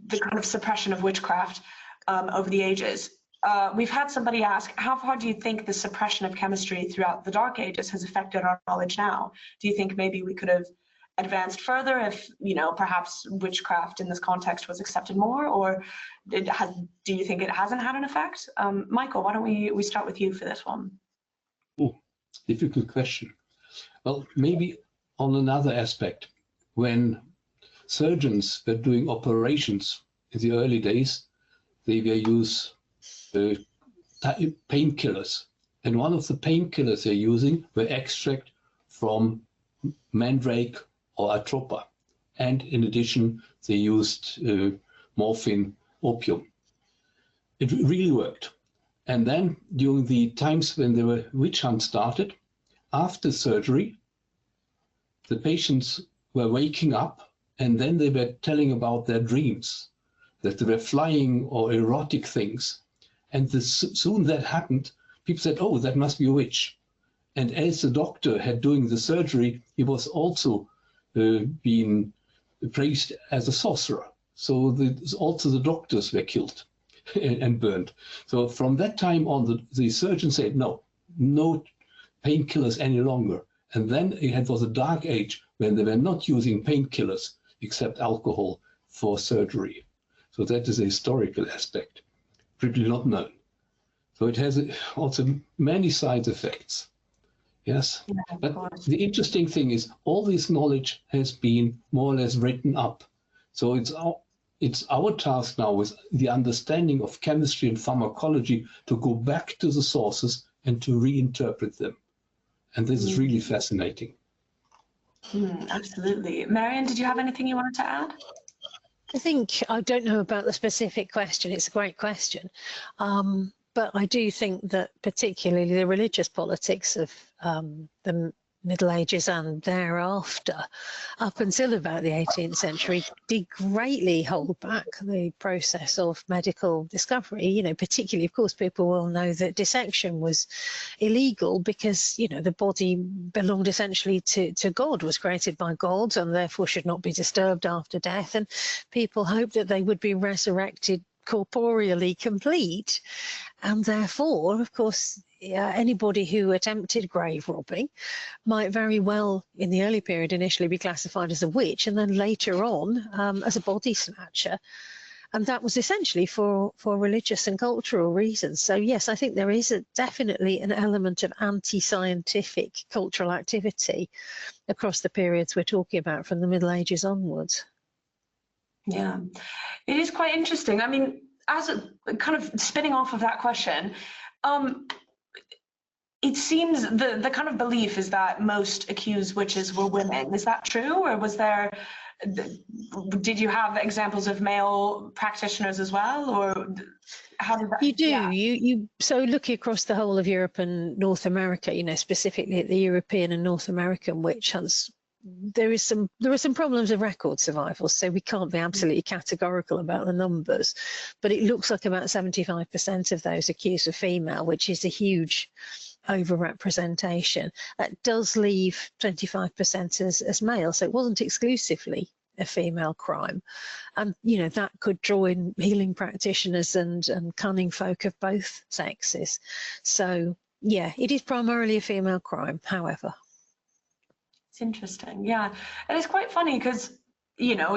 the kind of suppression of witchcraft over the ages. We've had somebody ask, how far do you think the suppression of chemistry throughout the Dark Ages has affected our knowledge now? Do you think maybe we could have advanced further if, perhaps witchcraft in this context was accepted more, or do you think it hasn't had an effect? Michael, why don't we start with you for this one? Oh, difficult question. Well, maybe on another aspect, when surgeons were doing operations in the early days, they were use painkillers. And one of the painkillers they're using were extract from mandrake or atropa. and in addition, they used morphine, opium. It really worked. And then during the times when the witch hunt started, after surgery, the patients were waking up and then they were telling about their dreams, that they were flying or erotic things. And soon that happened, people said, oh, that must be a witch. And as the doctor had doing the surgery, he was also being praised as a sorcerer. So also the doctors were killed and burned. So from that time on, the surgeon said, no painkillers any longer. And then it was a dark age when they were not using painkillers except alcohol for surgery. So that is a historical aspect, pretty not known. So it has also many side effects. Yes, yeah, but the interesting thing is all this knowledge has been more or less written up. So it's our task now with the understanding of chemistry and pharmacology to go back to the sources and to reinterpret them. And this is really fascinating. Absolutely. Marion, did you have anything you wanted to add? I don't know about the specific question. It's a great question. But I do think that particularly the religious politics of the Middle Ages and thereafter, up until about the 18th century, did greatly hold back the process of medical discovery. You know, particularly, of course, people will know that dissection was illegal because, you know, the body belonged essentially to God, was created by God, and therefore should not be disturbed after death. And people hoped that they would be resurrected corporeally complete, and therefore, of course, anybody who attempted grave robbing might very well, in the early period, initially be classified as a witch, and then later on as a body snatcher. And that was essentially for religious and cultural reasons. So yes, I think there is definitely an element of anti-scientific cultural activity across the periods we're talking about from the Middle Ages onwards. Yeah, it is quite interesting. I mean, as a kind of spinning off of that question, it seems the kind of belief is that most accused witches were women. Is that true, or was there? Did you have examples of male practitioners as well, or how did that? You do. Yeah. You so looking across the whole of Europe and North America, you know, specifically at the European and North American witch hunts, there are some problems of record survival, so we can't be absolutely categorical about the numbers, but it looks like about 75% of those accused are female, which is a huge overrepresentation. That does leave 25% as male, so it wasn't exclusively a female crime, and you know that could draw in healing practitioners and cunning folk of both sexes. So yeah, it is primarily a female crime, however. It's interesting, yeah. And it's quite funny because, you know,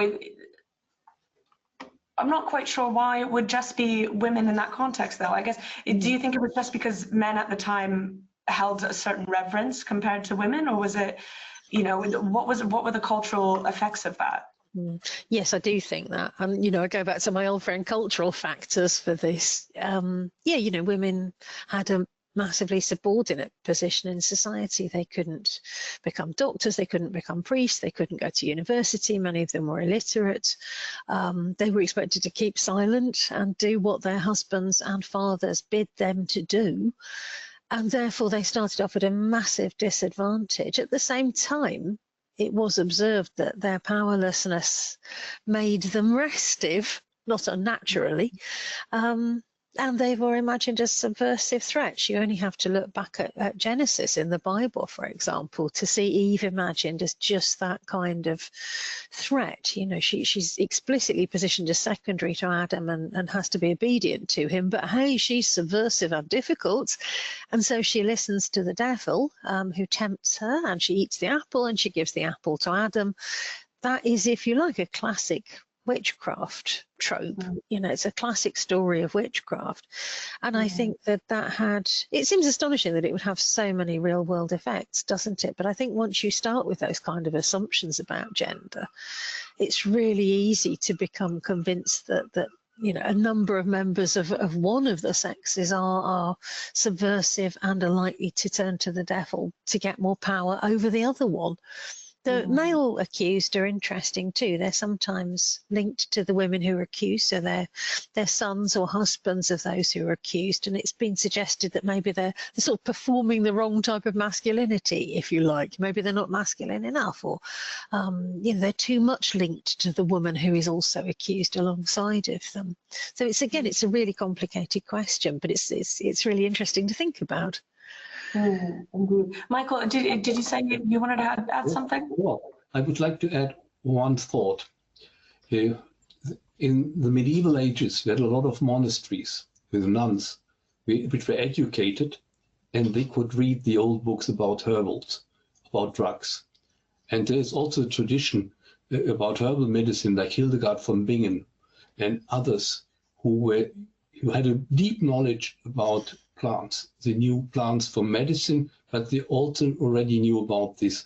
I'm not quite sure why it would just be women in that context, though. I guess, do you think it was just because men at the time held a certain reverence compared to women, or was it, you know, what were the cultural effects of that? Yes, I do think that. You know, I go back to my old friend cultural factors for this. Yeah, you know, women had a massively subordinate position in society. They couldn't become doctors, they couldn't become priests, they couldn't go to university, many of them were illiterate. They were expected to keep silent and do what their husbands and fathers bid them to do, and therefore they started off at a massive disadvantage. At the same time, it was observed that their powerlessness made them restive, not unnaturally, and they were imagined as subversive threats. You only have to look back at Genesis in the Bible, for example, to see Eve imagined as just that kind of threat. You know, she's explicitly positioned as secondary to Adam and has to be obedient to him. But hey, she's subversive and difficult. And so she listens to the devil who tempts her, and she eats the apple and she gives the apple to Adam. That is, if you like, a classic witchcraft trope. You know, it's a classic story of witchcraft, and I think that had, it seems astonishing that it would have so many real world effects, doesn't it? But I think once you start with those kind of assumptions about gender, it's really easy to become convinced that you know, a number of members of one of the sexes are subversive and are likely to turn to the devil to get more power over the other one. The male accused are interesting too. They're sometimes linked to the women who are accused, so they're sons or husbands of those who are accused, and it's been suggested that maybe they're sort of performing the wrong type of masculinity, if you like. Maybe they're not masculine enough, or they're too much linked to the woman who is also accused alongside of them. So it's a really complicated question, but it's really interesting to think about. Michael, did you say you wanted to add something? Well, I would like to add one thought. In the medieval ages, we had a lot of monasteries with nuns, which were educated, and they could read the old books about herbals, about drugs. And there's also a tradition about herbal medicine, like Hildegard von Bingen and others who had a deep knowledge about plants. They knew plants for medicine, but they also already knew about these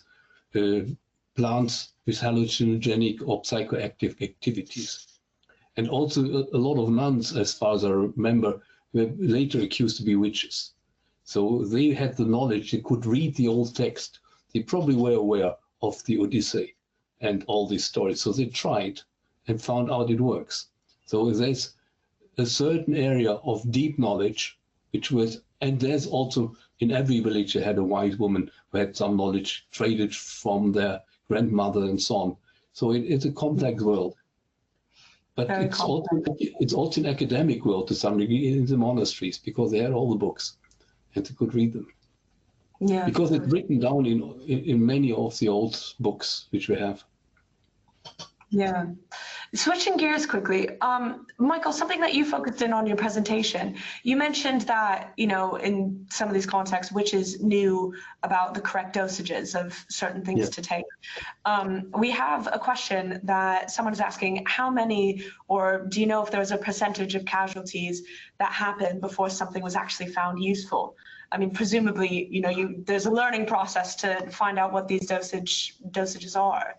plants with hallucinogenic or psychoactive activities. And also a lot of nuns, as far as I remember, were later accused to be witches. So they had the knowledge, they could read the old text. They probably were aware of the Odyssey and all these stories. So they tried and found out it works. So there's a certain area of deep knowledge, and there's also in every village they had a wise woman who had some knowledge traded from their grandmother and so on. So it's a complex world. But it's also an academic world to some degree in the monasteries, because they had all the books and they could read them. Yeah. Because it's written down in many of the old books which we have. Yeah. Switching gears quickly, Michael, something that you focused in on your presentation, you mentioned that, in some of these contexts, witches knew about the correct dosages of certain things to take. We have a question that someone is asking, how many, or do you know if there was a percentage of casualties that happened before something was actually found useful? I mean, presumably, there's a learning process to find out what these dosages are.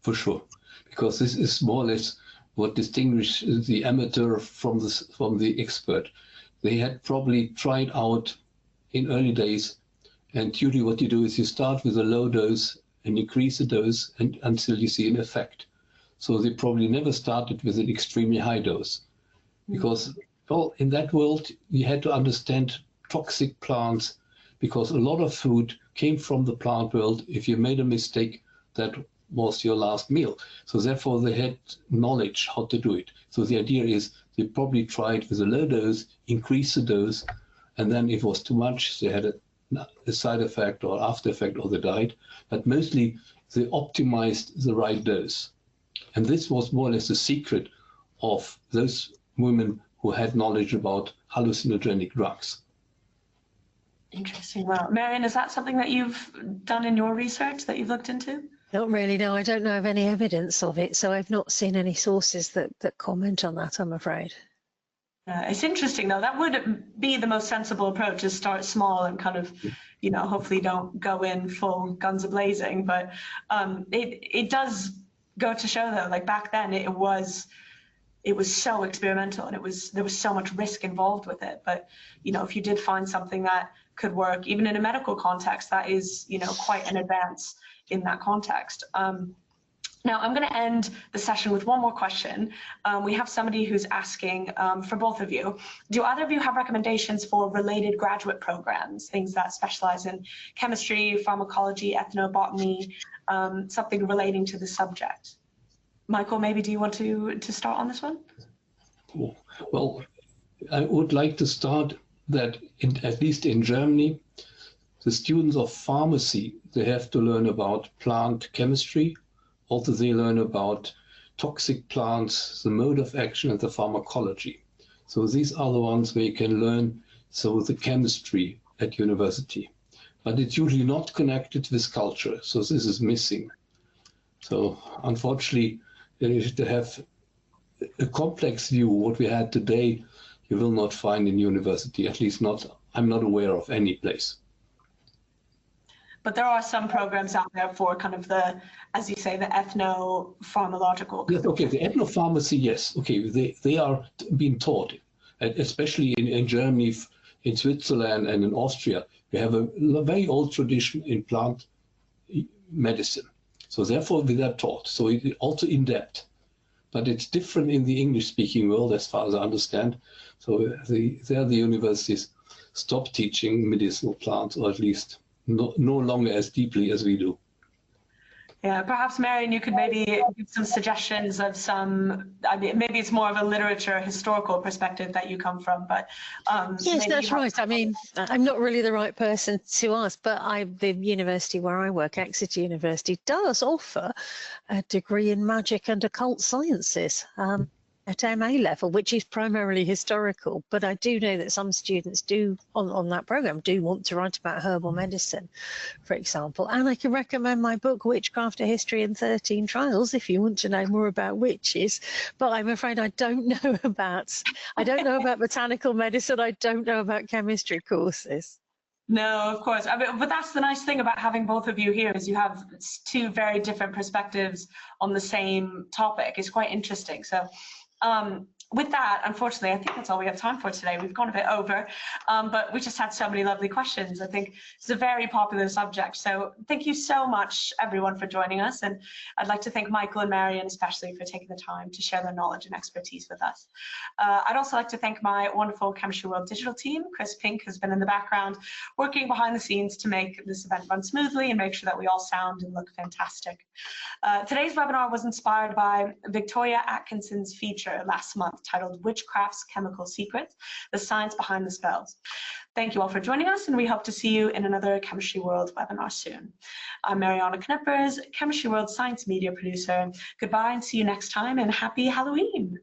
For sure. Because this is more or less what distinguishes the amateur from the expert. They had probably tried out in early days, and usually what you do is you start with a low dose and increase the dose until you see an effect. So they probably never started with an extremely high dose, because, well, in that world you had to understand toxic plants, because a lot of food came from the plant world. If you made a mistake, that was your last meal. So therefore they had knowledge how to do it. So the idea is they probably tried with a low dose, increase the dose, and then if it was too much, they had a side effect or after effect, or they died. But mostly they optimized the right dose. And this was more or less the secret of those women who had knowledge about hallucinogenic drugs. Interesting. Wow. Marion, is that something that you've done in your research, that you've looked into? Not really, no. I don't know of any evidence of it, so I've not seen any sources that comment on that, I'm afraid. It's interesting, though. That would be the most sensible approach, is start small and kind of, hopefully don't go in full guns a-blazing. But it does go to show, though, like back then it was so experimental, and there was so much risk involved with it. But, if you did find something that could work, even in a medical context, that is, quite an advance in that context. Now, I'm going to end the session with one more question. We have somebody who's asking, for both of you, do either of you have recommendations for related graduate programs, things that specialize in chemistry, pharmacology, ethnobotany, something relating to the subject? Michael, maybe do you want to start on this one? Well, I would like to start that, at least in Germany, the students of pharmacy, they have to learn about plant chemistry. Also, they learn about toxic plants, the mode of action, and the pharmacology. So these are the ones where you can learn the chemistry at university. But it's usually not connected with culture, so this is missing. So unfortunately, you have to have a complex view. What we had today, you will not find in university, at least I'm not aware of any place. But there are some programs out there for kind of the, as you say, the ethnopharmacological. Yes, okay, the ethnopharmacy, yes, okay, they are being taught, especially in Germany, in Switzerland, and in Austria. We have a very old tradition in plant medicine. So therefore, we are taught. So it also in depth. But it's different in the English-speaking world, as far as I understand. So there the universities stop teaching medicinal plants, or at least no longer as deeply as we do. Yeah, perhaps Marion, you could maybe give some suggestions of some, I mean, maybe it's more of a literature, historical perspective that you come from, but yes, that's right. I mean, I'm not really the right person to ask, but the university where I work, Exeter University, does offer a degree in magic and occult sciences at MA level, which is primarily historical. But I do know that some students do, on that program, do want to write about herbal medicine, for example. And I can recommend my book, Witchcraft, A History in 13 Trials, if you want to know more about witches. But I'm afraid I don't know about botanical medicine. I don't know about chemistry courses. No, of course. I mean, but that's the nice thing about having both of you here, is you have two very different perspectives on the same topic. It's quite interesting. So with that, unfortunately, I think that's all we have time for today. We've gone a bit over, but we just had so many lovely questions. I think it's a very popular subject. So thank you so much, everyone, for joining us. And I'd like to thank Michael and Marion, especially, for taking the time to share their knowledge and expertise with us. I'd also like to thank my wonderful Chemistry World digital team. Chris Pink has been in the background, working behind the scenes to make this event run smoothly and make sure that we all sound and look fantastic. Today's webinar was inspired by Victoria Atkinson's feature last month titled Witchcraft's Chemical Secrets, the Science Behind the Spells. Thank you all for joining us, and we hope to see you in another Chemistry World webinar soon. I'm Mariana Kneppers, Chemistry World Science Media Producer. Goodbye and see you next time, and happy Halloween.